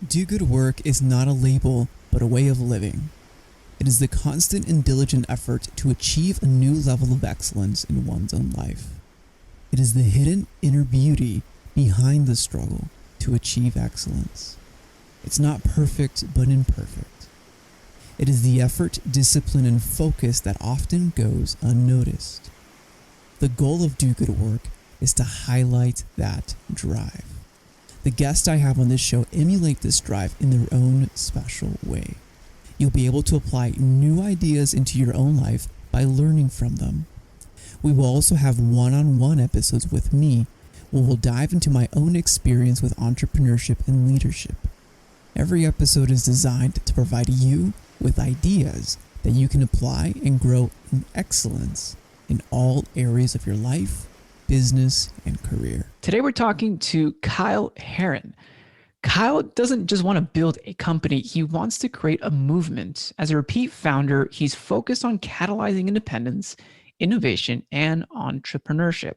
Do good work is not a label, but a way of living. It is the constant and diligent effort to achieve a new level of excellence in one's own life. It is the hidden inner beauty behind the struggle to achieve excellence. It's not perfect, but imperfect. It is the effort, discipline, and focus that often goes unnoticed. The goal of Do Good Work is to highlight that drive. The guests I have on this show emulate this drive in their own special way. You'll be able to apply new ideas into your own life by learning from them. We will also have one-on-one episodes with me where we'll dive into my own experience with entrepreneurship and leadership. Every episode is designed to provide you with ideas that you can apply and grow in excellence in all areas of your life, business, and career. Today we're talking to Kyle Herron. Kyle doesn't just want to build a company, he wants to create a movement. As a repeat founder, he's focused on catalyzing independence, innovation, and entrepreneurship.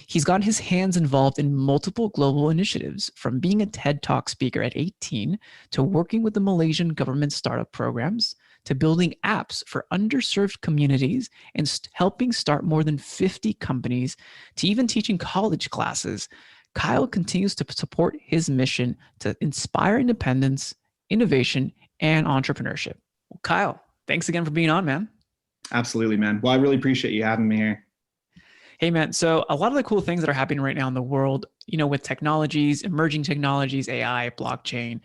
He's got his hands involved in multiple global initiatives, from being a TED Talk speaker at 18 to working with the Malaysian government startup programs, to building apps for underserved communities and helping start more than 50 companies, to even teaching college classes. Kyle continues to support his mission to inspire independence, innovation, and entrepreneurship. Well, Kyle, thanks again for being on, man. Absolutely, man. Well, I really appreciate you having me here. Hey, man. So a lot of the cool things that are happening right now in the world, with technologies, emerging technologies, AI, blockchain,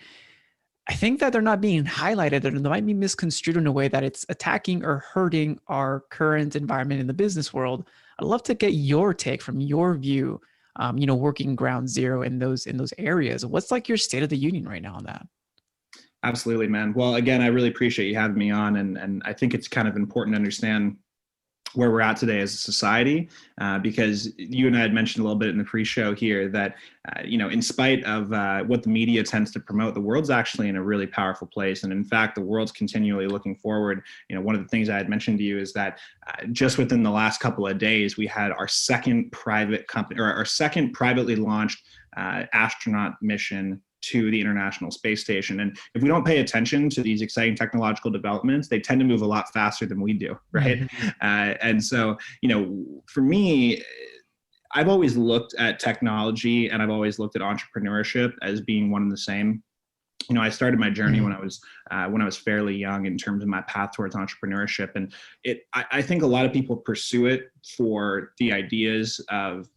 I think that they're not being highlighted, or they might be misconstrued in a way that it's attacking or hurting our current environment in the business world. I'd love to get your take from your view, working ground zero in those areas. What's like your state of the union right now on that? Absolutely, man. Well, again, I really appreciate you having me on. And I think it's kind of important to understand where we're at today as a society, because you and I had mentioned a little bit in the pre-show here that, in spite of what the media tends to promote, the world's actually in a really powerful place. And in fact, the world's continually looking forward. One of the things I had mentioned to you is that just within the last couple of days, we had our second private company, or our second privately launched astronaut mission to the International Space Station. And if we don't pay attention to these exciting technological developments, they tend to move a lot faster than we do, right? Mm-hmm. And so, for me, I've always looked at technology and I've always looked at entrepreneurship as being one and the same. I started my journey when I was fairly young in terms of my path towards entrepreneurship. And I think a lot of people pursue it for the ideas of,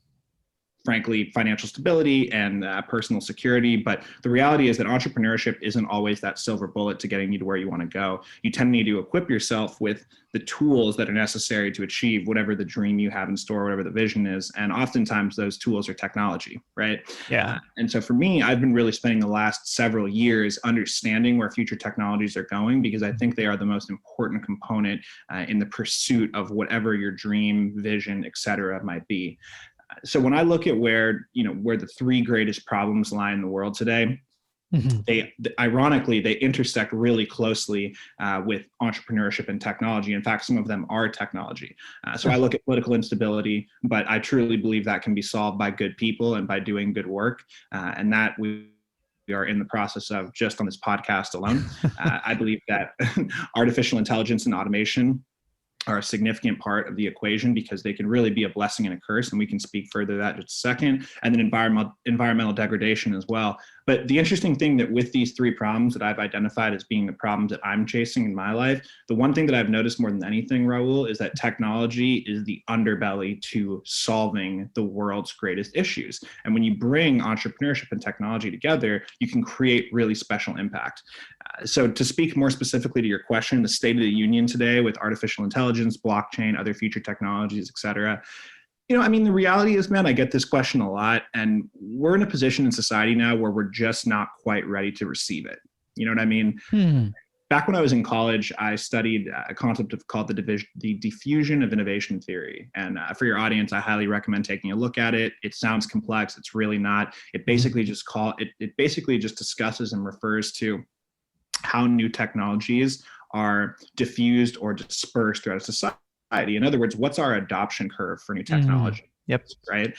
frankly, financial stability and personal security. But the reality is that entrepreneurship isn't always that silver bullet to getting you to where you want to go. You tend to need to equip yourself with the tools that are necessary to achieve whatever the dream you have in store, whatever the vision is. And oftentimes those tools are technology, right? Yeah. And so for me, I've been really spending the last several years understanding where future technologies are going, because I think they are the most important component in the pursuit of whatever your dream, vision, et cetera, might be. So when I look at where the three greatest problems lie in the world today, mm-hmm. they ironically intersect really closely with entrepreneurship and technology. In fact, some of them are technology. So I look at political instability, but I truly believe that can be solved by good people and by doing good work, and that we are in the process of just on this podcast alone. I believe that artificial intelligence and automation are a significant part of the equation, because they can really be a blessing and a curse. And we can speak further to that in just a second. And then environmental degradation as well. But the interesting thing that with these three problems that I've identified as being the problems that I'm chasing in my life, the one thing that I've noticed more than anything, Raul, is that technology is the underbelly to solving the world's greatest issues. And when you bring entrepreneurship and technology together, you can create really special impact. So to speak more specifically to your question, the state of the union today with artificial intelligence, blockchain, other future technologies, et cetera, the reality is, man, I get this question a lot, and we're in a position in society now where we're just not quite ready to receive it. You know what I mean? Back when I was in college, I studied a concept called the diffusion of innovation theory. And for your audience, I highly recommend taking a look at it. It sounds complex. It's really not. It basically just discusses and refers to how new technologies are diffused or dispersed throughout society. In other words, what's our adoption curve for new technology? Yep. Right.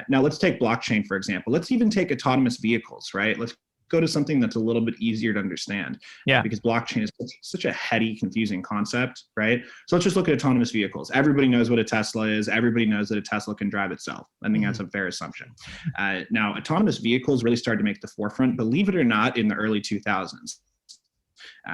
Now let's take blockchain, for example. Let's even take autonomous vehicles, right? Let's go to something that's a little bit easier to understand. Yeah. Because blockchain is such a heady, confusing concept, right? So let's just look at autonomous vehicles. Everybody knows what a Tesla is. Everybody knows that a Tesla can drive itself. I think that's a fair assumption. Now, autonomous vehicles really started to make the forefront, believe it or not, in the early 2000s.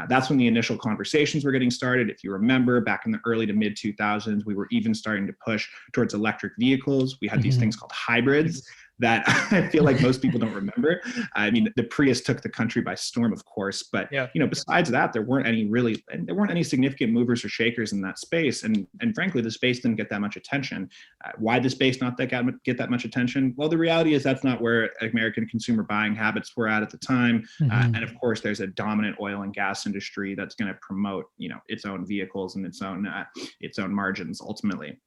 That's when the initial conversations were getting started. If you remember, back in the early to mid 2000s, we were even starting to push towards electric vehicles. We had these things called hybrids that I feel like most people don't remember. I mean, the Prius took the country by storm, of course, but besides that, there weren't any significant movers or shakers in that space. And frankly, the space didn't get that much attention. Why did the space not get that much attention? Well, the reality is that's not where American consumer buying habits were at the time. And of course, there's a dominant oil and gas industry that's going to promote, its own vehicles and its own margins ultimately.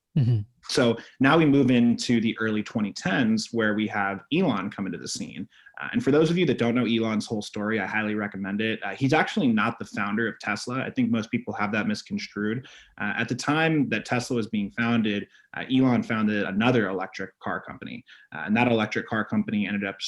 So now we move into the early 2010s where we have Elon come into the scene. And for those of you that don't know Elon's whole story, I highly recommend it. He's actually not the founder of Tesla. I think most people have that misconstrued. At the time that Tesla was being founded, Elon founded another electric car company. And that electric car company ended up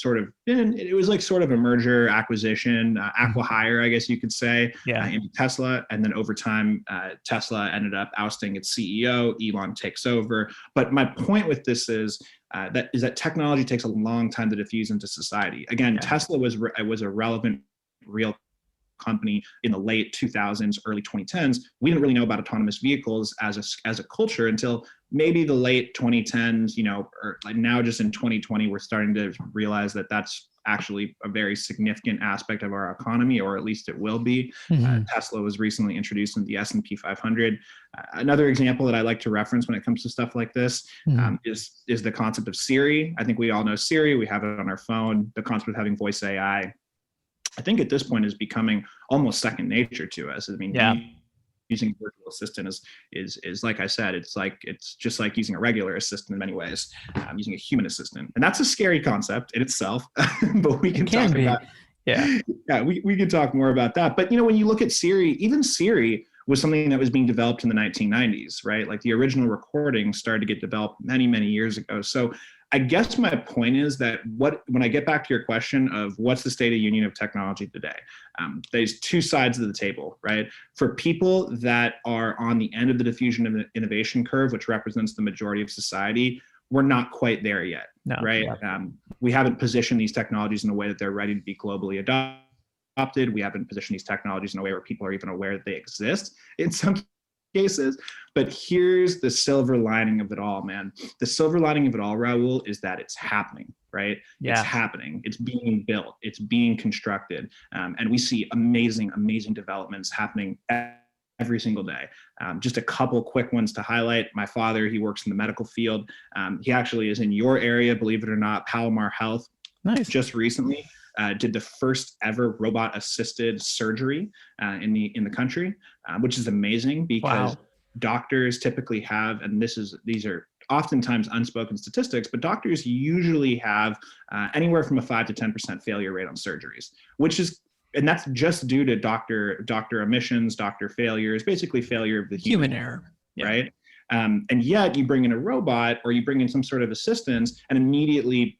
it was like sort of a merger acquisition, acqui-hire, I guess you could say, into Tesla. And then over time, Tesla ended up ousting its CEO. Elon takes over. But my point with this is that technology takes a long time to diffuse into society. Again, Tesla was a relevant, real company in the late 2000s, early 2010s. We didn't really know about autonomous vehicles as a culture until maybe the late 2010s, or like now just in 2020, we're starting to realize that that's actually a very significant aspect of our economy, or at least it will be. Tesla was recently introduced into the S&P 500. Another example that I like to reference when it comes to stuff like this is the concept of Siri. I think we all know Siri. We have it on our phone. The concept of having voice AI, I think at this point is becoming almost second nature to us. I mean, using a virtual assistant is like I said, it's just like using a regular assistant in many ways, using a human assistant. And that's a scary concept in itself, but we can talk about, we can talk more about that. But, when you look at Siri, even Siri was something that was being developed in the 1990s, right? Like the original recording started to get developed many, many years ago. So I guess my point is that when I get back to your question of what's the state of union of technology today, there's two sides of the table, right? For people that are on the end of the diffusion of the innovation curve, which represents the majority of society, we're not quite there yet, right? We haven't positioned these technologies in a way that they're ready to be globally adopted. We haven't positioned these technologies in a way where people are even aware that they exist in some cases. But here's the silver lining of it all, man. The silver lining of it all, Raul, is that it's happening, right? It's happening. It's being built. It's being constructed. And we see amazing, amazing developments happening every single day. Just a couple quick ones to highlight. My father, he works in the medical field. He actually is in your area, believe it or not, Palomar Health. Nice. Just recently did the first ever robot assisted surgery in the country, which is amazing because doctors typically have, and these are oftentimes unspoken statistics, but doctors usually have anywhere from a 5 to 10% failure rate on surgeries, and that's just due to doctor omissions, doctor failures, basically failure of the human error, right? And yet you bring in a robot or you bring in some sort of assistance, and immediately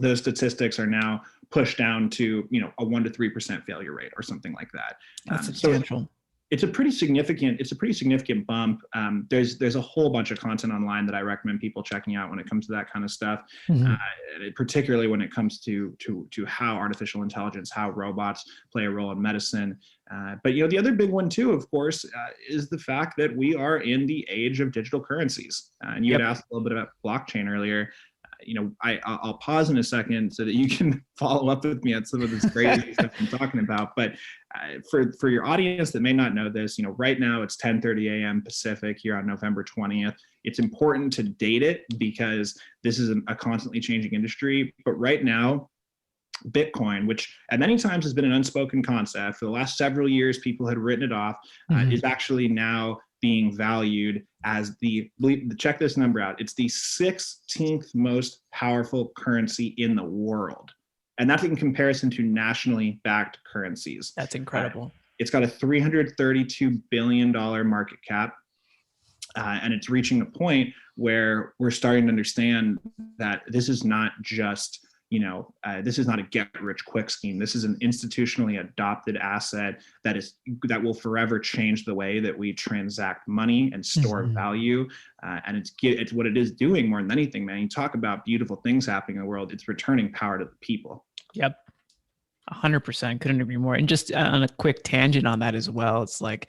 those statistics are now pushed down to a 1 to 3% failure rate or something like that. That's substantial. So it's a pretty significant bump. There's a whole bunch of content online that I recommend people checking out when it comes to that kind of stuff, particularly when it comes to how artificial intelligence, how robots play a role in medicine. But the other big one too, of course, is the fact that we are in the age of digital currencies. And you had asked a little bit about blockchain earlier. I'll pause in a second so that you can follow up with me on some of this crazy stuff I'm talking about. But for your audience that may not know this, right now it's 10:30 a.m. Pacific here on November 20th. It's important to date it because this is a constantly changing industry. But right now, Bitcoin, which at many times has been an unspoken concept for the last several years, people had written it off, is actually now being valued as check this number out. It's the 16th most powerful currency in the world. And that's in comparison to nationally backed currencies. That's incredible. It's got a $332 billion market cap. And it's reaching a point where we're starting to understand that this is not just this is not a get rich quick scheme. This is an institutionally adopted asset that will forever change the way that we transact money and store value. And it's what it is doing more than anything, man. You talk about beautiful things happening in the world. It's returning power to the people. Yep. 100%. Couldn't agree more. And just on a quick tangent on that as well, it's like,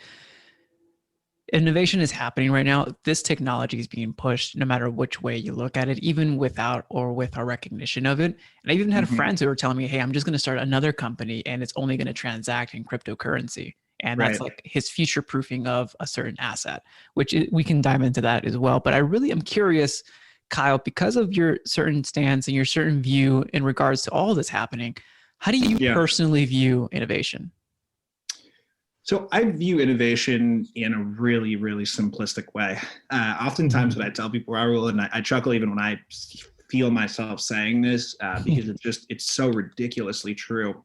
innovation is happening right now. This technology is being pushed no matter which way you look at it, even without or with our recognition of it. And I even had friends who were telling me, hey, I'm just going to start another company and it's only going to transact in cryptocurrency. And that's like his future proofing of a certain asset, which we can dive into that as well. But I really am curious, Kyle, because of your certain stance and your certain view in regards to all this happening, how do you personally view innovation? So I view innovation in a really, really simplistic way. Oftentimes when I tell people I will, and I chuckle even when I feel myself saying this, because it's so ridiculously true.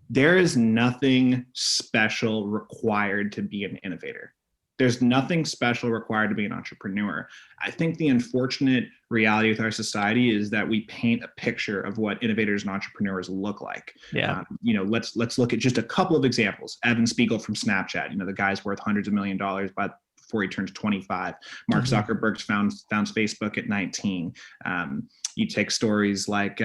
There is nothing special required to be an innovator. There's nothing special required to be an entrepreneur. I think the unfortunate reality with our society is that we paint a picture of what innovators and entrepreneurs look like. Yeah. Let's look at just a couple of examples. Evan Spiegel from Snapchat, the guy's worth hundreds of $1 millions before he turns 25. Mark Zuckerberg founds Facebook at 19. You take stories like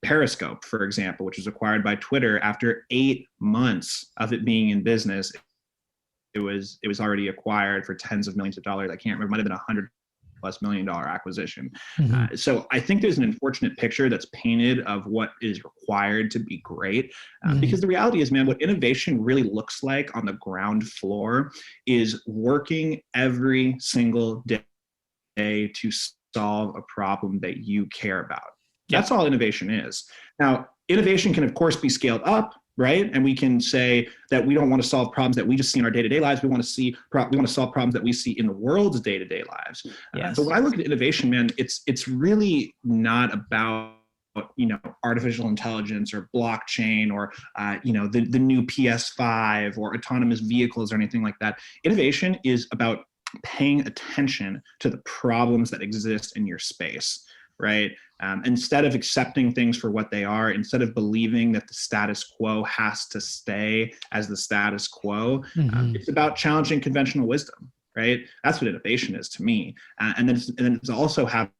Periscope, for example, which was acquired by Twitter after 8 months of it being in business. It was already acquired for tens of millions of dollars. I can't remember, it might have been $100+ million acquisition. So I think there's an unfortunate picture that's painted of what is required to be great. Because the reality is, man, what innovation really looks like on the ground floor is working every single day to solve a problem that you care about. That's all innovation is. Now, innovation can, of course, be scaled up, right? And we can say that we don't want to solve problems that we just see in our day-to-day lives. We want to solve problems that we see in the world's day-to-day lives. But when I look at innovation, man, it's really not about artificial intelligence or blockchain or the new PS5 or autonomous vehicles or anything like that. Innovation is about paying attention to the problems that exist in your space. Right? Instead of accepting things for what they are, instead of believing that the status quo has to stay as the status quo, it's about challenging conventional wisdom, right? That's what innovation is to me. And then it's also having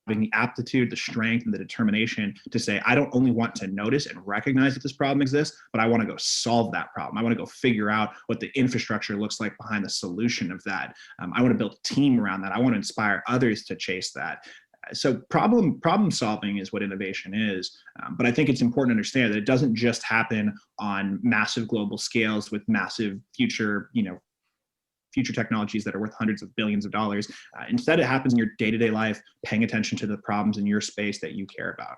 the aptitude, the strength, and the determination to say, I don't only want to notice and recognize that this problem exists, but I want to go solve that problem. I want to go figure out what the infrastructure looks like behind the solution of that. I want to build a team around that. I want to inspire others to chase that. So problem solving is what innovation is. But I think it's important to understand that it doesn't just happen on massive global scales with massive future technologies that are worth hundreds of billions of dollars. Instead, it happens in your day-to-day life, paying attention to the problems in your space that you care about.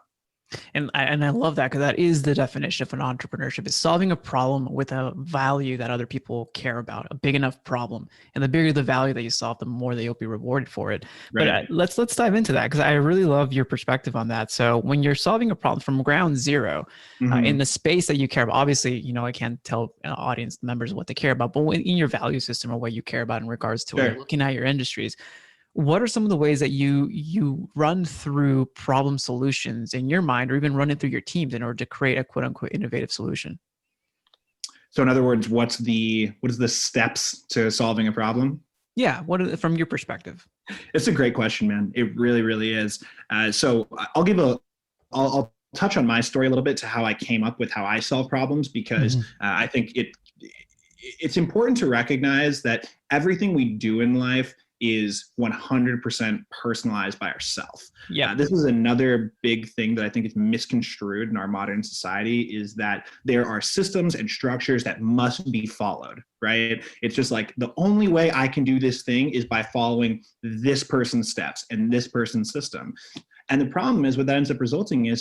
And I love that, because that is the definition of an entrepreneurship, is solving a problem with a value that other people care about, a big enough problem. And the bigger the value that you solve, the more that you'll be rewarded for it. Right. But let's dive into that, because I really love your perspective on that. So when you're solving a problem from ground zero in the space that you care about, obviously, I can't tell audience members what they care about, but in your value system or what you care about in regards to what you're looking at your industries, what are some of the ways that you run through problem solutions in your mind, or even run it through your teams in order to create a quote unquote innovative solution? So in other words, what is the steps to solving a problem? Yeah. From your perspective? It's a great question, man. It really, really is. So I'll touch on my story a little bit to how I came up with how I solve problems, because I think it's important to recognize that everything we do in life is 100% personalized by ourselves. Yeah. This is another big thing that I think is misconstrued in our modern society, is that there are systems and structures that must be followed, right? It's just like, the only way I can do this thing is by following this person's steps and this person's system. And the problem is, what that ends up resulting in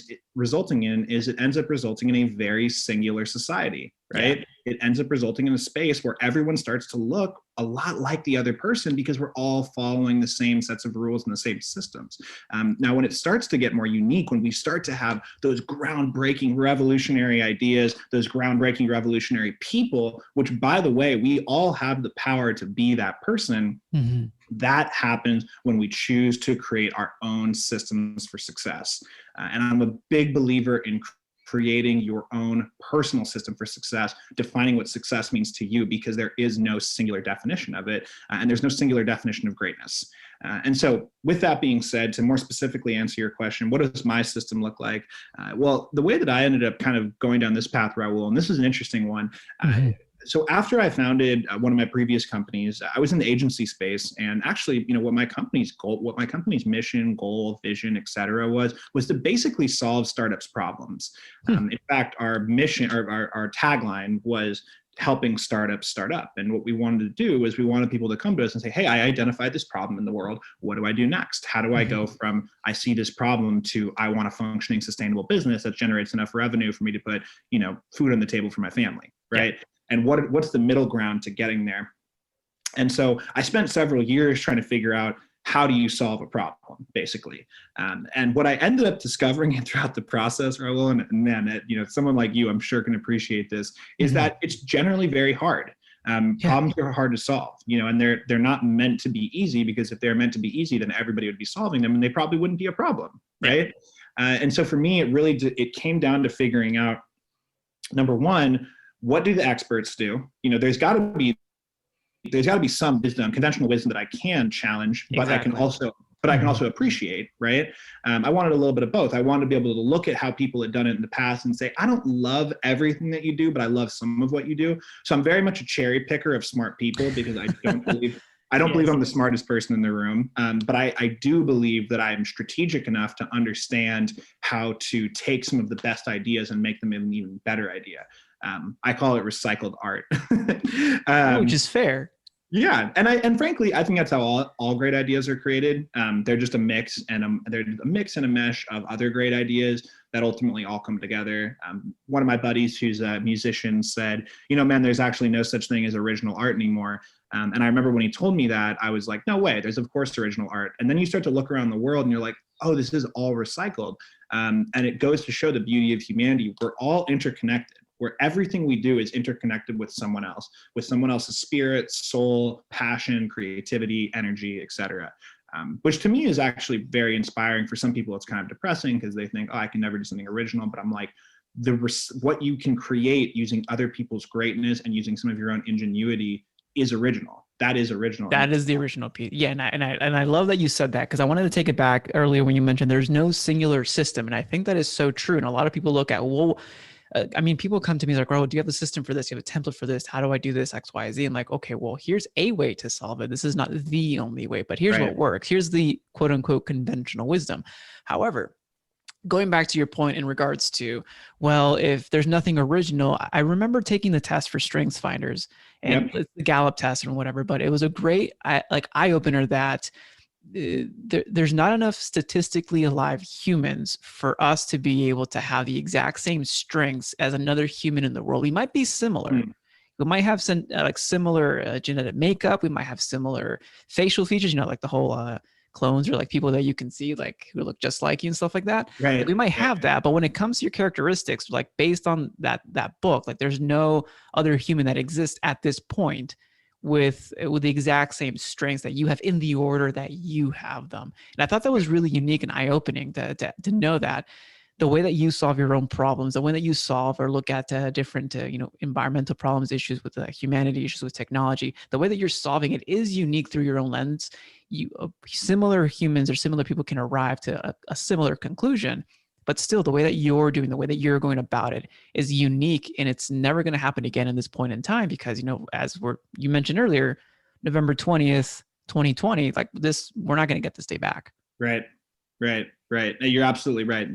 it ends up resulting in a very singular society, right? Yeah. It ends up resulting in a space where everyone starts to look a lot like the other person, because we're all following the same sets of rules and the same systems. Now, when it starts to get more unique, when we start to have those groundbreaking revolutionary ideas, those groundbreaking revolutionary people, which, by the way, we all have the power to be that person. That happens when we choose to create our own systems for success. And I'm a big believer in creating your own personal system for success, defining what success means to you, because there is no singular definition of it, and there's no singular definition of greatness. And so with that being said, to more specifically answer your question, what does my system look like? Well, the way that I ended up kind of going down this path, Raul, and this is an interesting one. So after I founded one of my previous companies, I was in the agency space, and actually, what my company's goal, what my company's mission, goal, vision, et cetera, was to basically solve startups' problems. In fact, our mission, our tagline was helping startups start up. And what we wanted to do is we wanted people to come to us and say, hey, I identified this problem in the world. What do I do next? How do I go from I see this problem to I want a functioning, sustainable business that generates enough revenue for me to put, food on the table for my family, right? Yeah. And what's the middle ground to getting there? And so I spent several years trying to figure out, how do you solve a problem, basically? And what I ended up discovering throughout the process, Raul, and man, someone like you, I'm sure can appreciate this, is that it's generally very hard. Problems are hard to solve, and they're not meant to be easy, because if they're meant to be easy, then everybody would be solving them and they probably wouldn't be a problem, right? And so for me, it came down to figuring out, number one, what do the experts do? There's got to be some wisdom, conventional wisdom, that I can challenge, but I can also appreciate, right? I wanted a little bit of both. I wanted to be able to look at how people had done it in the past and say, I don't love everything that you do, but I love some of what you do. So I'm very much a cherry picker of smart people, because I don't believe I'm the smartest person in the room. But I do believe that I'm strategic enough to understand how to take some of the best ideas and make them an even better idea. I call it recycled art. Which is fair. Yeah, and frankly, I think that's how all great ideas are created. They're just a mix and a mesh of other great ideas that ultimately all come together. One of my buddies, who's a musician, said, man, there's actually no such thing as original art anymore. And I remember when he told me that, I was like, no way, there's of course original art. And then you start to look around the world and you're like, oh, this is all recycled. And it goes to show the beauty of humanity. We're all interconnected, where everything we do is interconnected with someone else's spirit, soul, passion, creativity, energy, etc. Which to me is actually very inspiring. For some people, it's kind of depressing because they think, oh, I can never do something original. But I'm like, what you can create using other people's greatness and using some of your own ingenuity is original. That is original. That is the original piece. Yeah, and I love that you said that, because I wanted to take it back earlier when you mentioned there's no singular system, and I think that is so true. And a lot of people look at, people come to me like, oh, do you have a system for this? Do you have a template for this? How do I do this? X, Y, Z. I'm like, okay, well, here's a way to solve it. This is not the only way, but here's what works. Here's the quote unquote conventional wisdom. However, going back to your point in regards to, well, if there's nothing original, I remember taking the test for strengths finders and it's the Gallup test and whatever, but it was a great eye opener that there's not enough statistically alive humans for us to be able to have the exact same strengths as another human in the world. We might be similar. We might have some similar genetic makeup. We might have similar facial features, like the whole clones, or like people that you can see who look just like you and stuff like that. Right. We might have that, but when it comes to your characteristics, based on that book, there's no other human that exists at this point with the exact same strengths that you have in the order that you have them. And I thought that was really unique and eye-opening to know that the way that you solve your own problems, the way that you solve or look at different environmental problems, issues with humanity, issues with technology, the way that you're solving it is unique through your own lens. Similar humans or similar people can arrive to a similar conclusion, but still the way that you're doing, the way that you're going about it is unique, and it's never going to happen again in this point in time, because, as you mentioned earlier, November 20th, 2020, we're not going to get this day back. Right. You're absolutely right.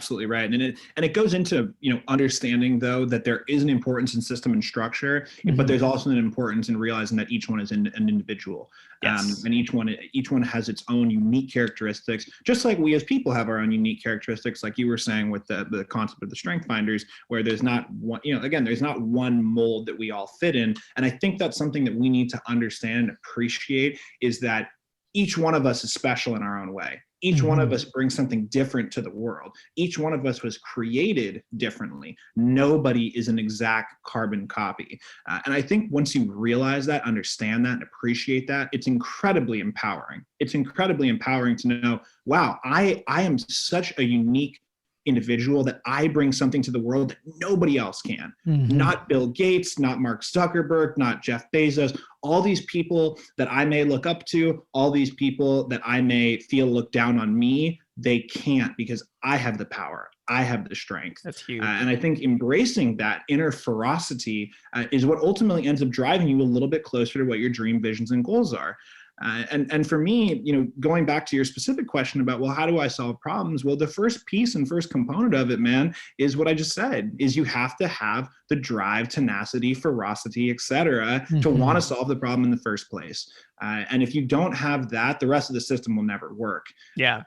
Absolutely right. And it goes into, understanding, though, that there is an importance in system and structure, but there's also an importance in realizing that each one is an individual. Yes. And each one has its own unique characteristics, just like we as people have our own unique characteristics, like you were saying with the concept of the strength finders, where there's not one, there's not one mold that we all fit in. And I think that's something that we need to understand and appreciate, is that each one of us is special in our own way. Each one of us brings something different to the world. Each one of us was created differently. Nobody is an exact carbon copy. And I think once you realize that, understand that, and appreciate that, it's incredibly empowering. It's incredibly empowering to know, wow, I am such a unique individual that I bring something to the world that nobody else can. Not Bill Gates, not Mark Zuckerberg, not Jeff Bezos. All these people that I may look up to, all these people that I may feel look down on me, they can't, because I have the power. I have the strength. That's huge. And I think embracing that inner ferocity is what ultimately ends up driving you a little bit closer to what your dream visions and goals are. And for me, going back to your specific question about, well, how do I solve problems? Well, the first piece and first component of it, man, is what I just said, is you have to have the drive, tenacity, ferocity, et cetera, to want to solve the problem in the first place. And if you don't have that, the rest of the system will never work. Yeah.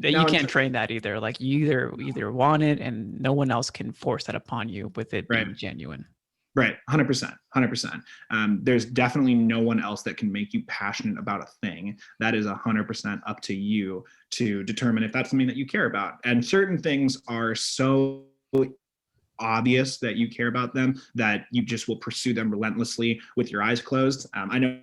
You can't train that either. Like you either want it and no one else can force that upon you with it being genuine. Right. 100%. There's definitely no one else that can make you passionate about a thing. That is 100% up to you to determine if that's something that you care about. And certain things are so obvious that you care about them that you just will pursue them relentlessly with your eyes closed. I know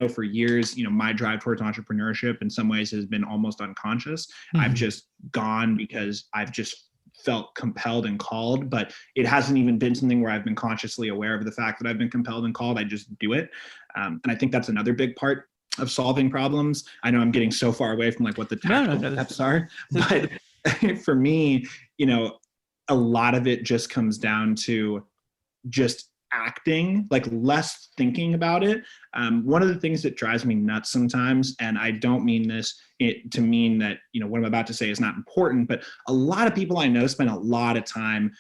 for years, my drive towards entrepreneurship in some ways has been almost unconscious. I've just gone because I've just felt compelled and called, but it hasn't even been something where I've been consciously aware of the fact that I've been compelled and called. I just do it. And I think that's another big part of solving problems. I know I'm getting so far away from like what the tactical steps are, but for me, a lot of it just comes down to just acting, like less thinking about it. One of the things that drives me nuts sometimes, and I don't mean this to mean that, what I'm about to say is not important, but a lot of people I know spend a lot of time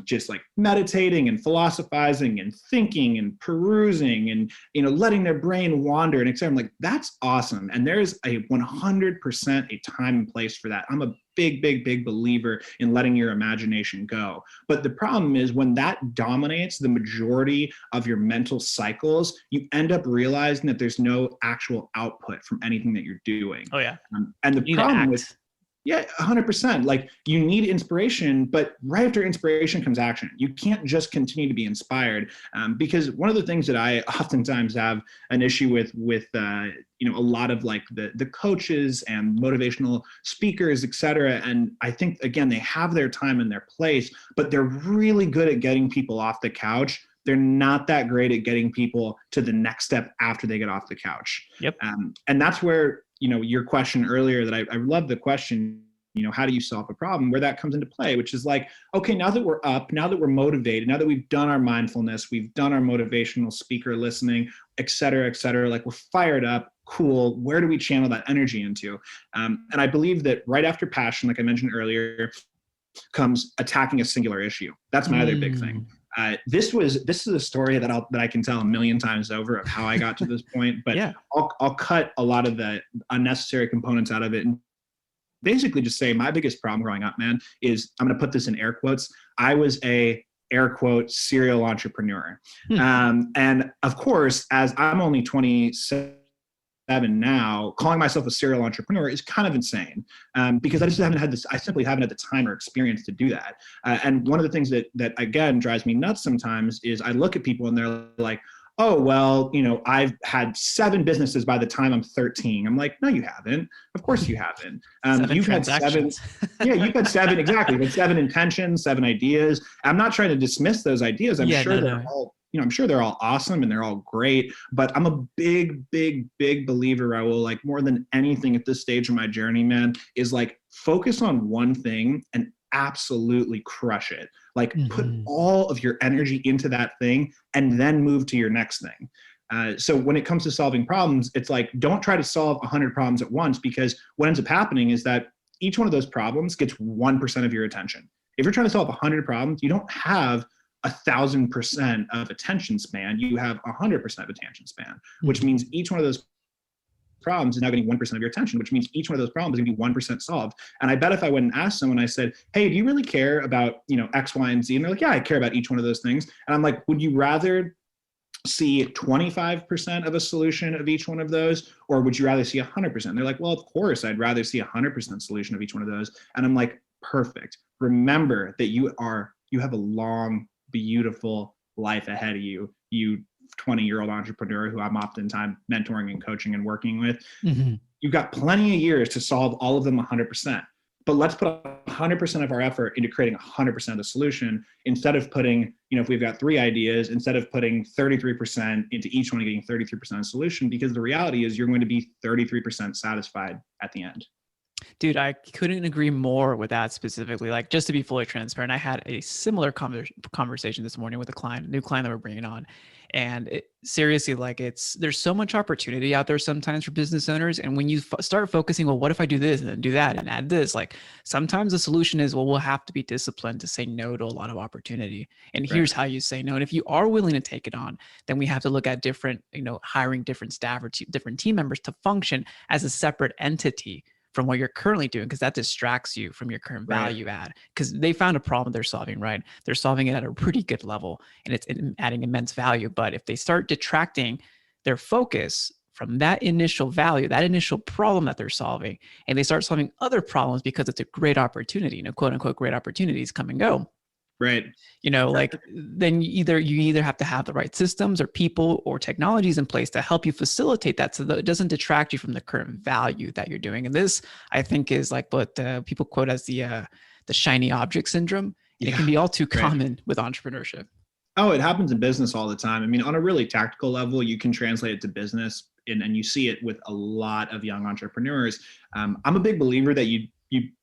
just like meditating and philosophizing and thinking and perusing and, letting their brain wander and etc. I'm like, that's awesome. And there's a 100% a time and place for that. I'm a big believer in letting your imagination go. But the problem is when that dominates the majority of your mental cycles, you end up realizing that there's no actual output from anything that you're doing. Oh yeah. And the problem is, 100%. Like you need inspiration, but right after inspiration comes action. You can't just continue to be inspired because one of the things that I oftentimes have an issue with a lot of like the coaches and motivational speakers, et cetera. And I think, again, they have their time and their place, but they're really good at getting people off the couch. They're not that great at getting people to the next step after they get off the couch. Yep. And that's where, your question earlier that I love the question, how do you solve a problem, where that comes into play, which is like, okay, now that we're up, now that we're motivated, now that we've done our mindfulness, we've done our motivational speaker listening, et cetera, like we're fired up, cool. Where do we channel that energy into? And I believe that right after passion, like I mentioned earlier, comes attacking a singular issue. That's my other big thing. This is a story that I can tell a million times over of how I got to this point, but I'll cut a lot of the unnecessary components out of it and basically just say my biggest problem growing up, man, is, I'm going to put this in air quotes, I was a air quote serial entrepreneur. And of course, as I'm only 27 now, calling myself a serial entrepreneur is kind of insane because I simply haven't had the time or experience to do that. And one of the things that again drives me nuts sometimes is I look at people and they're like, oh, well, I've had 7 businesses by the time I'm 13. I'm like, no, you haven't. Of course you haven't. You've had 7. You've had 7, exactly. But 7 intentions, 7 ideas. I'm not trying to dismiss those ideas. I'm sure they're all awesome and they're all great, but I'm a big believer, Raul, like more than anything at this stage of my journey, man, is like focus on one thing and absolutely crush it. Like put all of your energy into that thing and then move to your next thing. So when it comes to solving problems, it's like, don't try to solve 100 problems at once, because what ends up happening is that each one of those problems gets 1% of your attention. If you're trying to solve 100 problems, you don't have 1,000% of attention span. You have 100% of attention span, which means each one of those problems is now getting 1% of your attention, which means each one of those problems is going to be 1% solved. And I bet if I went and asked someone, I said, hey, do you really care about, X, Y, and Z? And they're like, yeah, I care about each one of those things. And I'm like, would you rather see 25% of a solution of each one of those, or would you rather see 100%? They're like, well, of course, I'd rather see 100% solution of each one of those. And I'm like, perfect. Remember that you have a long, beautiful life ahead of you. You 20-year-old entrepreneur who I'm oftentimes mentoring and coaching and working with. Mm-hmm. You've got plenty of years to solve all of them 100%. But let's put 100% of our effort into creating 100% of the solution instead of putting, if we've got 3 ideas, instead of putting 33% into each one and getting 33% of solution, because the reality is you're going to be 33% satisfied at the end. Dude, I couldn't agree more with that specifically. Like, just to be fully transparent, I had a similar conversation this morning with a new client that we're bringing on. And seriously, like there's so much opportunity out there sometimes for business owners. And when you start focusing, well, what if I do this and then do that and add this? Like sometimes the solution is, well, we'll have to be disciplined to say no to a lot of opportunity. And here's how you say no. And if you are willing to take it on, then we have to look at different, hiring different staff or different team members to function as a separate entity from what you're currently doing, because that distracts you from your current value add. Because they found a problem they're solving, right? They're solving it at a pretty good level and it's adding immense value. But if they start detracting their focus from that initial value, that initial problem that they're solving, and they start solving other problems because it's a great opportunity, quote unquote, great opportunities come and go. Right. Then you either have to have the right systems or people or technologies in place to help you facilitate that so that it doesn't detract you from the current value that you're doing. And this, I think, is like what people quote as the shiny object syndrome. And it can be all too common with entrepreneurship. Oh, it happens in business all the time. I mean, on a really tactical level, you can translate it to business and you see it with a lot of young entrepreneurs. I'm a big believer that you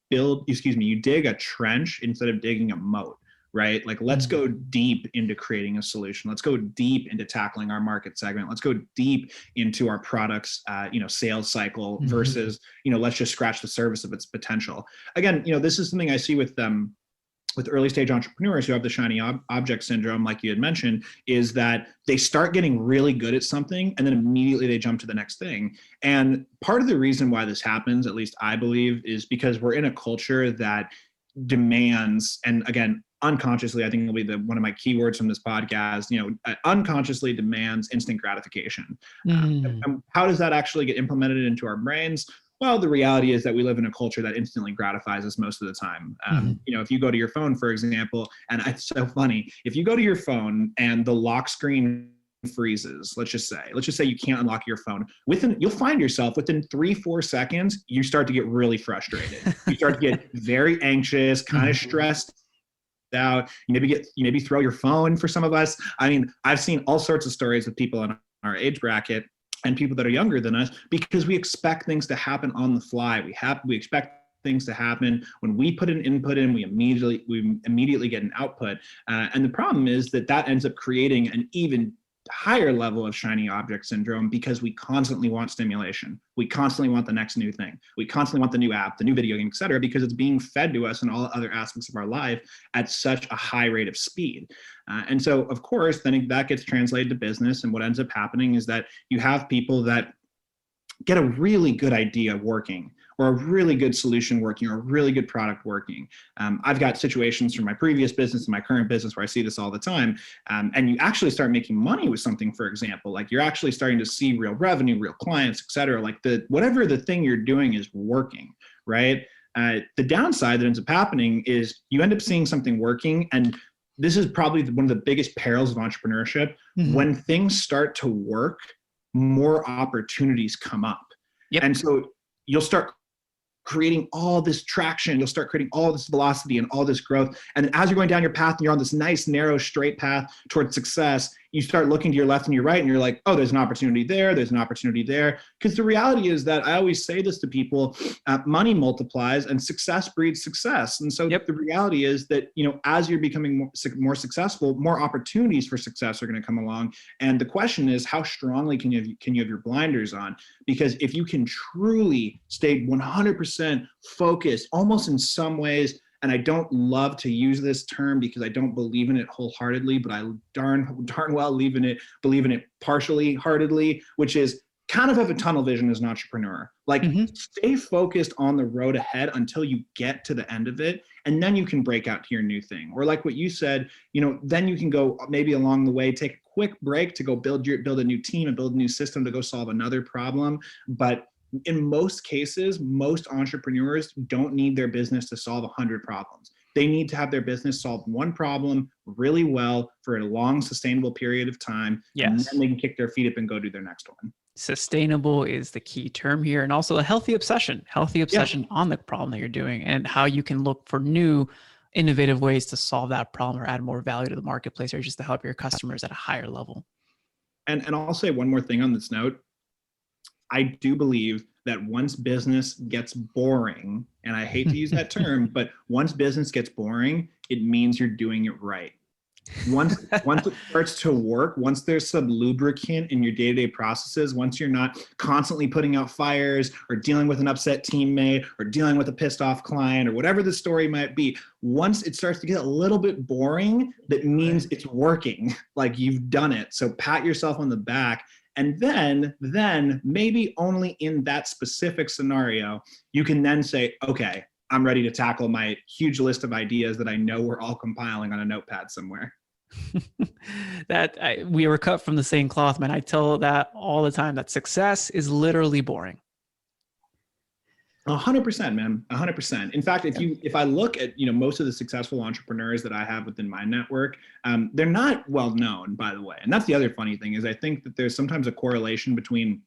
dig a trench instead of digging a moat. Right? Like, let's go deep into creating a solution. Let's go deep into tackling our market segment. Let's go deep into our products, sales cycle versus, let's just scratch the surface of its potential. Again, this is something I see with early stage entrepreneurs who have the shiny object syndrome, like you had mentioned, is that they start getting really good at something and then immediately they jump to the next thing. And part of the reason why this happens, at least I believe, is because we're in a culture that demands, and again, unconsciously, I think will be one of my keywords from this podcast, unconsciously demands instant gratification. And how does that actually get implemented into our brains? Well, the reality is that we live in a culture that instantly gratifies us most of the time. If you go to your phone, for example, and it's so funny, if you go to your phone and the lock screen freezes, let's just say you can't unlock your phone, you'll find yourself within 3-4 seconds, you start to get really frustrated. You start to get very anxious, kind of stressed out. You maybe throw your phone for some of us. I mean, I've seen all sorts of stories of people in our age bracket and people that are younger than us because we expect things to happen on the fly. We expect things to happen when we put an input in, we immediately get an output. And the problem is that ends up creating an even higher level of shiny object syndrome because we constantly want stimulation. We constantly want the next new thing. We constantly want the new app, the new video game, et cetera, because it's being fed to us in all other aspects of our life at such a high rate of speed. And so, of course, then that gets translated to business. And what ends up happening is that you have people that get a really good idea working, or a really good solution working, or a really good product working. I've got situations from my previous business and my current business where I see this all the time. And you actually start making money with something, for example, like you're actually starting to see real revenue, real clients, et cetera. Like whatever the thing you're doing is working, right? The downside that ends up happening is you end up seeing something working. And this is probably one of the biggest perils of entrepreneurship. When things start to work, more opportunities come up. And so you'll start creating all this traction, you'll start creating all this velocity and all this growth. And as you're going down your path and you're on this nice, narrow, straight path towards success, you start looking to your left and your right and you're like, oh, there's an opportunity there, there's an opportunity there. Because the reality is that I always say this to people, money multiplies and success breeds success. And so the reality is that, as you're becoming more successful, more opportunities for success are going to come along. And the question is, how strongly can you have your blinders on? Because if you can truly stay 100% focused, almost in some ways, and I don't love to use this term because I don't believe in it wholeheartedly, but I darn well believe in it partially heartedly, which is kind of have a tunnel vision as an entrepreneur. Like stay focused on the road ahead until you get to the end of it. And then you can break out to your new thing. Or like what you said, then you can go maybe along the way, take a quick break to go build a new team and build a new system to go solve another problem. But in most cases, most entrepreneurs don't need their business to solve 100 problems. They need to have their business solve one problem really well for a long, sustainable period of time. Yes. And then they can kick their feet up and go do their next one. Sustainable is the key term here, and also a healthy obsession on the problem that you're doing and how you can look for new innovative ways to solve that problem or add more value to the marketplace, or just to help your customers at a higher level. And I'll say one more thing on this note. I do believe that once business gets boring, and I hate to use that term, but once business gets boring, it means you're doing it right. Once it starts to work, once there's some lubricant in your day-to-day processes, once you're not constantly putting out fires or dealing with an upset teammate or dealing with a pissed off client or whatever the story might be, once it starts to get a little bit boring, that means it's working, like you've done it. So pat yourself on the back. And then maybe only in that specific scenario, you can then say, okay, I'm ready to tackle my huge list of ideas that I know we're all compiling on a notepad somewhere. We were cut from the same cloth, man. I tell that all the time, that success is literally boring. 100%, man. 100%. In fact, if I look at, most of the successful entrepreneurs that I have within my network, they're not well known, by the way. And that's the other funny thing is I think that there's sometimes a correlation between,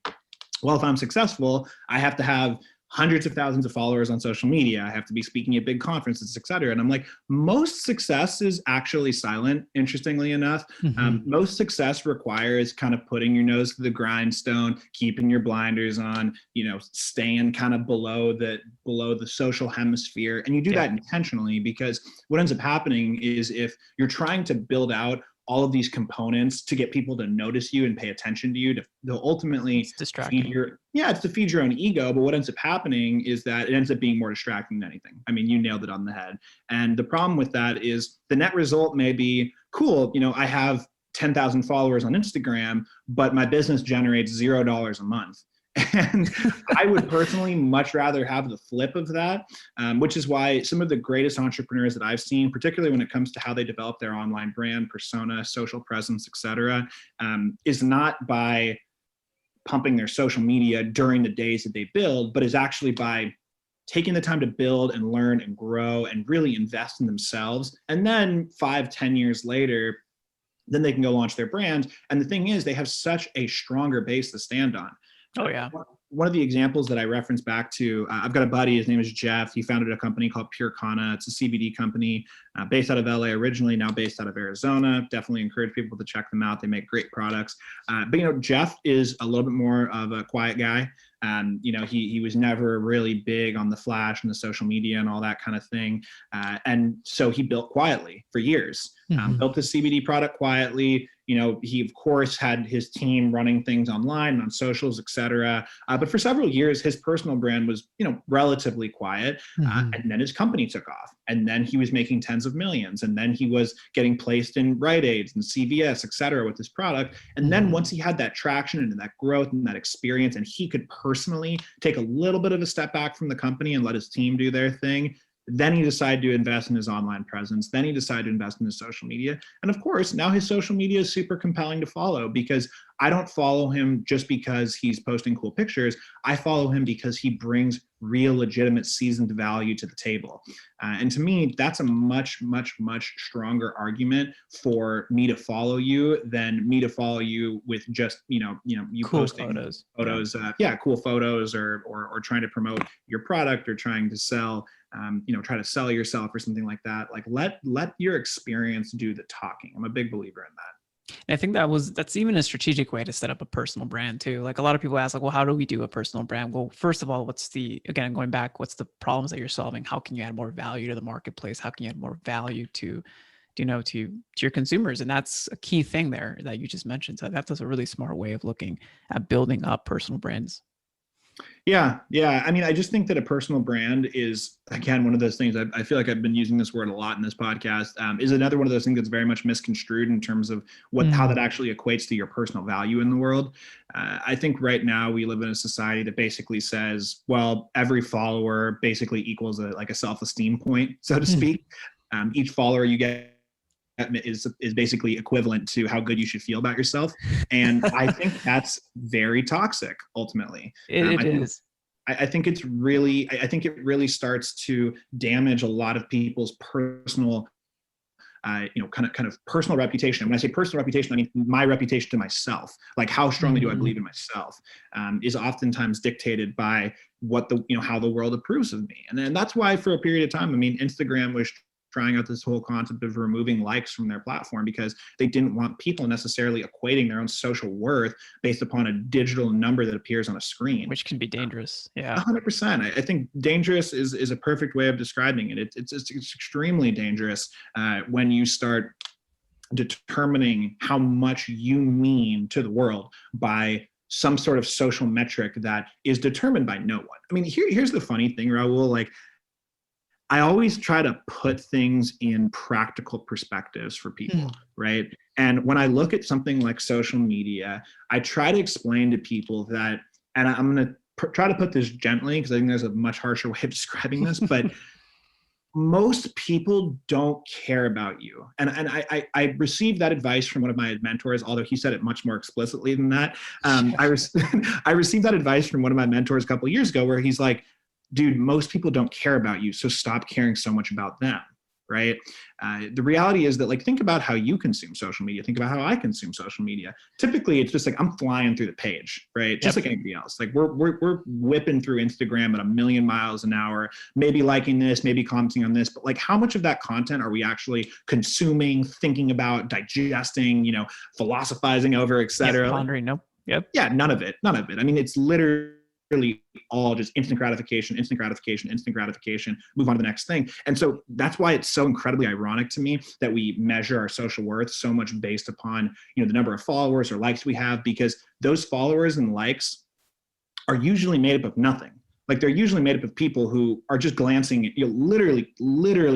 well, if I'm successful, I have to have hundreds of thousands of followers on social media. I have to be speaking at big conferences, et cetera. And I'm like, most success is actually silent, interestingly enough. Mm-hmm. Most success requires kind of putting your nose to the grindstone, keeping your blinders on, staying kind of below the social hemisphere. And you do that intentionally, because what ends up happening is if you're trying to build out all of these components to get people to notice you and pay attention to you, they'll ultimately feed it's to feed your own ego. But what ends up happening is that it ends up being more distracting than anything. I mean, you nailed it on the head. And the problem with that is the net result may be, cool, I have 10,000 followers on Instagram, but my business generates $0 a month. And I would personally much rather have the flip of that, which is why some of the greatest entrepreneurs that I've seen, particularly when it comes to how they develop their online brand, persona, social presence, et cetera, is not by pumping their social media during the days that they build, but is actually by taking the time to build and learn and grow and really invest in themselves. And then 5-10 years later, then they can go launch their brand. And the thing is, they have such a stronger base to stand on. Oh, yeah. One of the examples that I reference back to, I've got a buddy, his name is Jeff. He founded a company called Pure Kana. It's a CBD company based out of LA originally, now based out of Arizona. Definitely encourage people to check them out. They make great products. But Jeff is a little bit more of a quiet guy. He was never really big on the flash and the social media and all that kind of thing. And so he built quietly for years, built the CBD product quietly. He of course had his team running things online and on socials, et cetera. But for several years, his personal brand was, relatively quiet. And then his company took off, and then he was making tens of millions. And then he was getting placed in Rite Aids and CVS, et cetera, with his product. And then once he had that traction and that growth and that experience, and he could personally take a little bit of a step back from the company and let his team do their thing, then he decided to invest in his online presence. Then he decided to invest in his social media. And of course, now his social media is super compelling to follow, because I don't follow him just because he's posting cool pictures. I follow him because he brings real, legitimate, seasoned value to the table. And to me, that's a much, much, much stronger argument for me to follow you than me to follow you with just, you cool posting photos, cool photos, or trying to promote your product, or trying to sell, try to sell yourself or something like that. Like let your experience do the talking. I'm a big believer in that. And I think that's even a strategic way to set up a personal brand too. Like a lot of people ask, like, well, how do we do a personal brand? Well, first of all, what's the problems that you're solving? How can you add more value to the marketplace? How can you add more value to your consumers? And that's a key thing there that you just mentioned. So that's a really smart way of looking at building up personal brands. Yeah. I mean, I just think that a personal brand is, again, one of those things. I feel like I've been using this word a lot in this podcast, is another one of those things that's very much misconstrued in terms of how that actually equates to your personal value in the world. I think right now we live in a society that basically says, well, every follower basically equals a self-esteem point, so to speak. Each follower you get is basically equivalent to how good you should feel about yourself. And I think that's very toxic ultimately. It is. I think it really starts to damage a lot of people's personal, kind of personal reputation. And when I say personal reputation, I mean my reputation to myself. Like how strongly do I believe in myself, is oftentimes dictated by what how the world approves of me. And then that's why for a period of time, I mean, Instagram was trying out this whole concept of removing likes from their platform because they didn't want people necessarily equating their own social worth based upon a digital number that appears on a screen. Which can be dangerous. Yeah. 100%. I think dangerous is a perfect way of describing it. It's extremely dangerous when you start determining how much you mean to the world by some sort of social metric that is determined by no one. I mean, here's the funny thing, Raul, like, I always try to put things in practical perspectives for people, right? And when I look at something like social media, I try to explain to people that, and I'm going to try to put this gently because I think there's a much harsher way of describing this, but most people don't care about you. And I received that advice from one of my mentors, although he said it much more explicitly than that. I received that advice from one of my mentors a couple of years ago where he's like, dude, most people don't care about you, so stop caring so much about them, right? The reality is that, like, think about how you consume social media. Think about how I consume social media. Typically, it's just like I'm flying through the page, right? Just like anybody else. Like we're whipping through Instagram at 1,000,000 miles an hour, maybe liking this, maybe commenting on this, but like how much of that content are we actually consuming, thinking about, digesting, philosophizing over, et cetera? Pondering, nope. Yep. Yeah, none of it. I mean, it's literally all just instant gratification, move on to the next thing. And so that's why it's so incredibly ironic to me that we measure our social worth so much based upon, the number of followers or likes we have, because those followers and likes are usually made up of nothing. Like they're usually made up of people who are just glancing, literally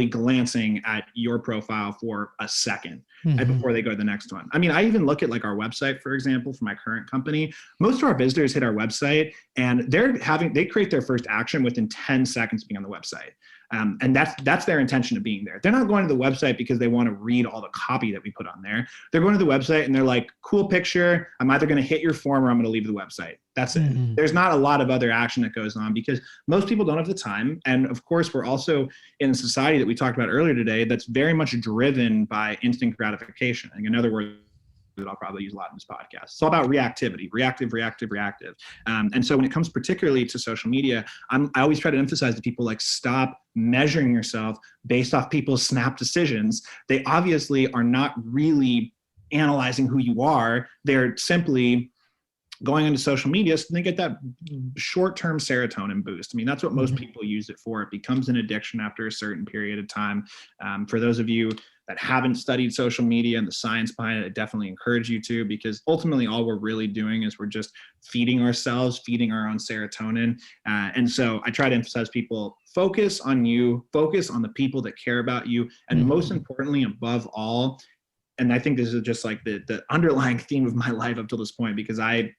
glancing at your profile for a second before they go to the next one. I mean, I even look at like our website, for example, for my current company. Most of our visitors hit our website and they create their first action within 10 seconds of being on the website. And that's their intention of being there. They're not going to the website because they want to read all the copy that we put on there. They're going to the website and they're like, cool picture. I'm either going to hit your form or I'm going to leave the website. That's it. There's not a lot of other action that goes on because most people don't have the time. And of course, we're also in a society that we talked about earlier today that's very much driven by instant gratification. And in other words, that I'll probably use a lot in this podcast. It's all about reactivity, reactive. And so when it comes particularly to social media, I always try to emphasize to people, like, stop measuring yourself based off people's snap decisions. They obviously are not really analyzing who you are. They're simply going into social media so they get that short-term serotonin boost. I mean, that's what most people use it for. It becomes an addiction after a certain period of time. For those of you that haven't studied social media and the science behind it, I definitely encourage you to, because ultimately all we're really doing is we're just feeding ourselves, feeding our own serotonin. And so I try to emphasize people, focus on you, focus on the people that care about you. And most importantly, above all, and I think this is just like the underlying theme of my life up till this point, because I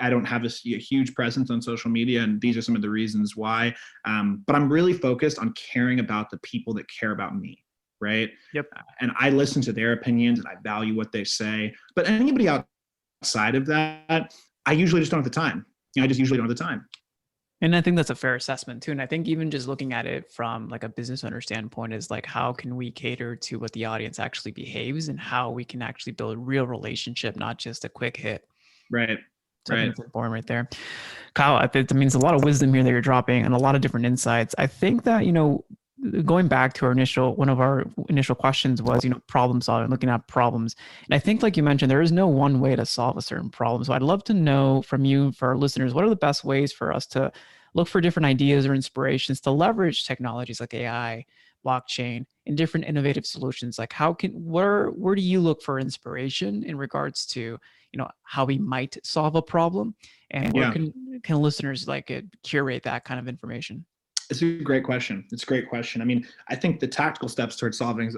don't have a huge presence on social media, and these are some of the reasons why. But I'm really focused on caring about the people that care about me, right? Yep. And I listen to their opinions and I value what they say. But anybody outside of that, I usually just don't have the time. I just usually don't have the time. And I think that's a fair assessment too. And I think even just looking at it from like a business owner standpoint is like, how can we cater to what the audience actually behaves and how we can actually build a real relationship, not just a quick hit. Right. So I think it's important right there. Kyle, I think that means a lot of wisdom here that you're dropping and a lot of different insights. I think that, going back to one of our initial questions was, problem solving, looking at problems. And I think, like you mentioned, there is no one way to solve a certain problem. So I'd love to know from you, for our listeners, what are the best ways for us to look for different ideas or inspirations to leverage technologies like AI, blockchain, and different innovative solutions? Like where do you look for inspiration in regards to, how we might solve a problem, and where can listeners curate that kind of information? It's a great question. It's a great question. I mean, I think the tactical steps towards solving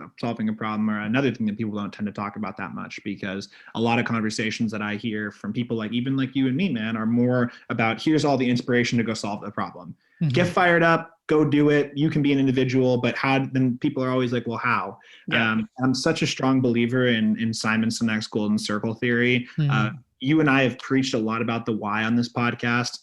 a problem are another thing that people don't tend to talk about that much, because a lot of conversations that I hear from people like even like you and me, man, are more about here's all the inspiration to go solve the problem. Get fired up, go do it. You can be an individual, but how? Then people are always like, well, how? Yeah. I'm such a strong believer in Simon Sinek's golden circle theory. You and I have preached a lot about the why on this podcast,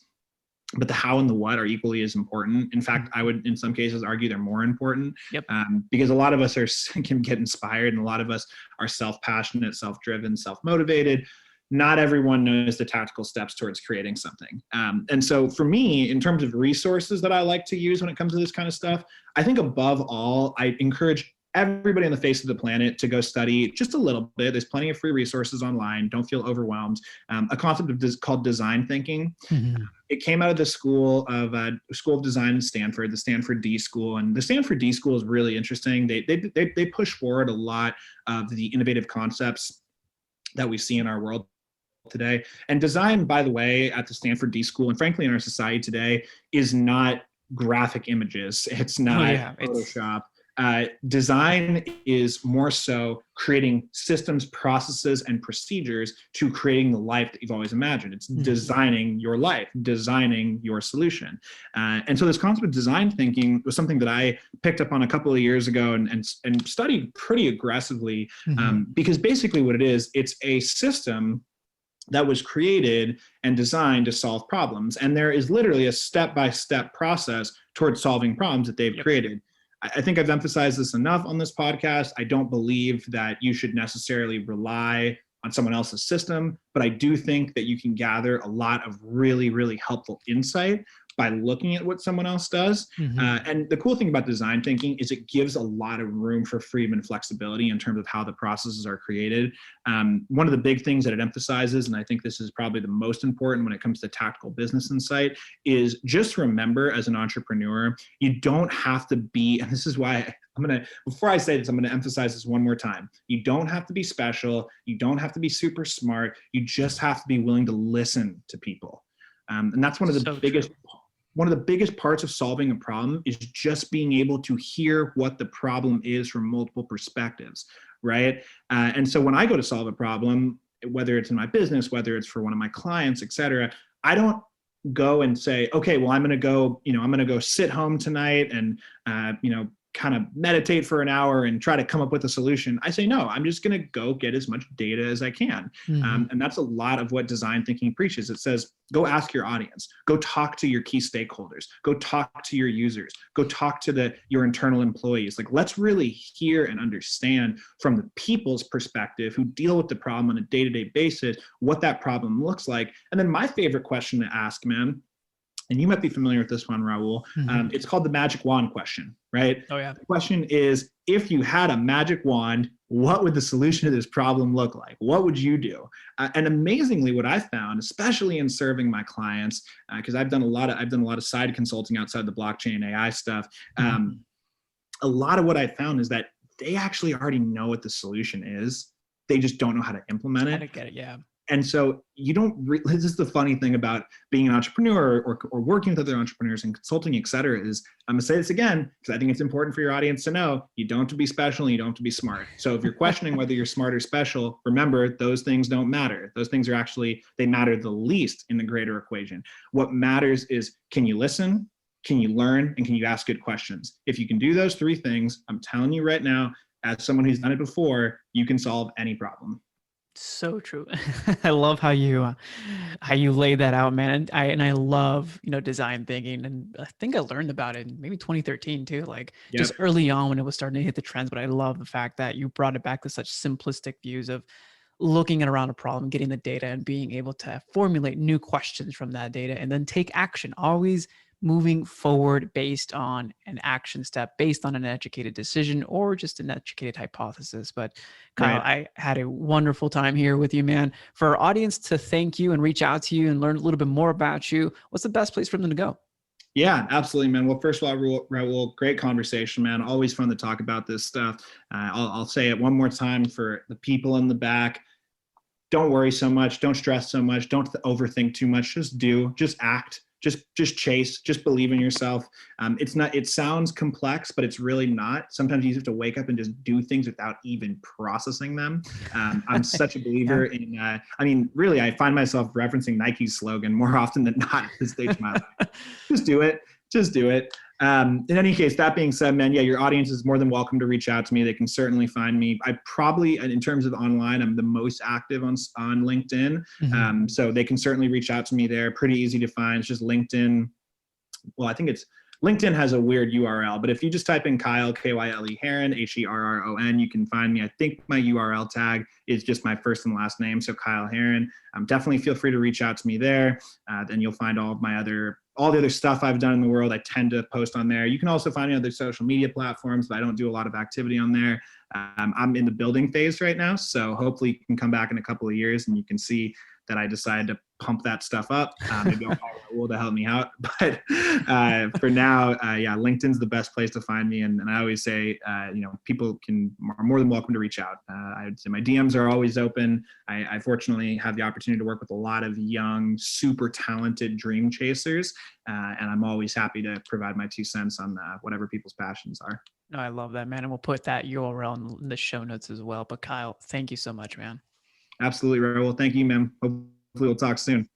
but the how and the what are equally as important. In fact, I would, in some cases, argue they're more important. Yep. Because a lot of us can get inspired, and a lot of us are self-passionate, self-driven, self-motivated. Not everyone knows the tactical steps towards creating something. And so for me, in terms of resources that I like to use when it comes to this kind of stuff, I think above all, I encourage everybody on the face of the planet to go study just a little bit. There's plenty of free resources online. Don't feel overwhelmed. A concept called design thinking. It came out of the School of Design in Stanford, the Stanford D School. And the Stanford D School is really interesting. They push forward a lot of the innovative concepts that we see in our world today. And design, by the way, at the Stanford D School, and frankly in our society today, is not graphic images. It's not Photoshop. Design is more so creating systems, processes, and procedures to creating the life that you've always imagined. It's designing your life, designing your solution. And so this concept of design thinking was something that I picked up on a couple of years ago and studied pretty aggressively, because basically what it is, it's a system that was created and designed to solve problems. And there is literally a step-by-step process towards solving problems that they've created. I think I've emphasized this enough on this podcast. I don't believe that you should necessarily rely on someone else's system, but I do think that you can gather a lot of really, really helpful insight by looking at what someone else does. And the cool thing about design thinking is it gives a lot of room for freedom and flexibility in terms of how the processes are created. One of the big things that it emphasizes, and I think this is probably the most important when it comes to tactical business insight, is just remember as an entrepreneur, you don't have to be, and this is why before I say this, I'm going to emphasize this one more time. You don't have to be special. You don't have to be super smart. You just have to be willing to listen to people. And that's one of the biggest parts of solving a problem is just being able to hear what the problem is from multiple perspectives, right? And so when I go to solve a problem, whether it's in my business, whether it's for one of my clients, et cetera, I don't go and say, okay, well, I'm going to go sit home tonight and, kind of meditate for an hour and try to come up with a solution. I say, no, I'm just going to go get as much data as I can. And that's a lot of what design thinking preaches. It says, go ask your audience, go talk to your key stakeholders, go talk to your users, go talk to your internal employees. Like, let's really hear and understand from the people's perspective who deal with the problem on a day-to-day basis, what that problem looks like. And then my favorite question to ask, man, and you might be familiar with this one, Raul. It's called the magic wand question, right? Oh, yeah. The question is, if you had a magic wand, what would the solution to this problem look like? What would you do? And amazingly, what I found, especially in serving my clients, because I've done a lot of side consulting outside the blockchain AI stuff. A lot of what I found is that they actually already know what the solution is. They just don't know how to implement it. I get it, yeah. And so you don't, this is the funny thing about being an entrepreneur or working with other entrepreneurs and consulting, et cetera, is I'm gonna say this again, because I think it's important for your audience to know, you don't have to be special and you don't have to be smart. So if you're questioning whether you're smart or special, remember those things don't matter. Those things are actually, they matter the least in the greater equation. What matters is, can you listen? Can you learn? And can you ask good questions? If you can do those three things, I'm telling you right now, as someone who's done it before, you can solve any problem. So true. I love how you lay that out, man. And I love, design thinking. And I think I learned about it in maybe 2013 too, just early on when it was starting to hit the trends. But I love the fact that you brought it back to such simplistic views of looking at around a problem, getting the data and being able to formulate new questions from that data and then take action, always moving forward based on an action step, based on an educated decision or just an educated hypothesis. But Kyle, I had a wonderful time here with you, man. For our audience to thank you and reach out to you and learn a little bit more about you, what's the best place for them to go? Yeah, absolutely, man. Well, first of all, Raul, great conversation, man. Always fun to talk about this stuff. I'll say it one more time for the people in the back. Don't worry so much. Don't stress so much. Don't overthink too much. Just act. just chase, just believe in yourself. It sounds complex, but it's really not. Sometimes you have to wake up and just do things without even processing them. I'm such a believer in, really, I find myself referencing Nike's slogan more often than not at this stage of my life. Just do it. Just do it. In any case, that being said, man, yeah, your audience is more than welcome to reach out to me. They can certainly find me. I probably, in terms of online, I'm the most active on LinkedIn. Mm-hmm. So they can certainly reach out to me there. Pretty easy to find. It's just LinkedIn. Well, I think LinkedIn has a weird URL, but if you just type in Kyle, Kyle Herron, Herron, you can find me. I think my URL tag is just my first and last name, so Kyle Herron. Definitely feel free to reach out to me there. Then you'll find all the other stuff I've done in the world. I tend to post on there. You can also find me on other social media platforms, but I don't do a lot of activity on there. I'm in the building phase right now, so hopefully you can come back in a couple of years and you can see that I decided to pump that stuff up. Maybe I'll hire Raul to help me out. But for now, LinkedIn's the best place to find me. And I always say, people are more than welcome to reach out. I'd say my DMs are always open. I fortunately have the opportunity to work with a lot of young, super talented dream chasers. And I'm always happy to provide my 2 cents on whatever people's passions are. No, I love that, man. And we'll put that URL in the show notes as well. But Kyle, thank you so much, man. Absolutely, Raul. Thank you, man. Hopefully we'll talk soon.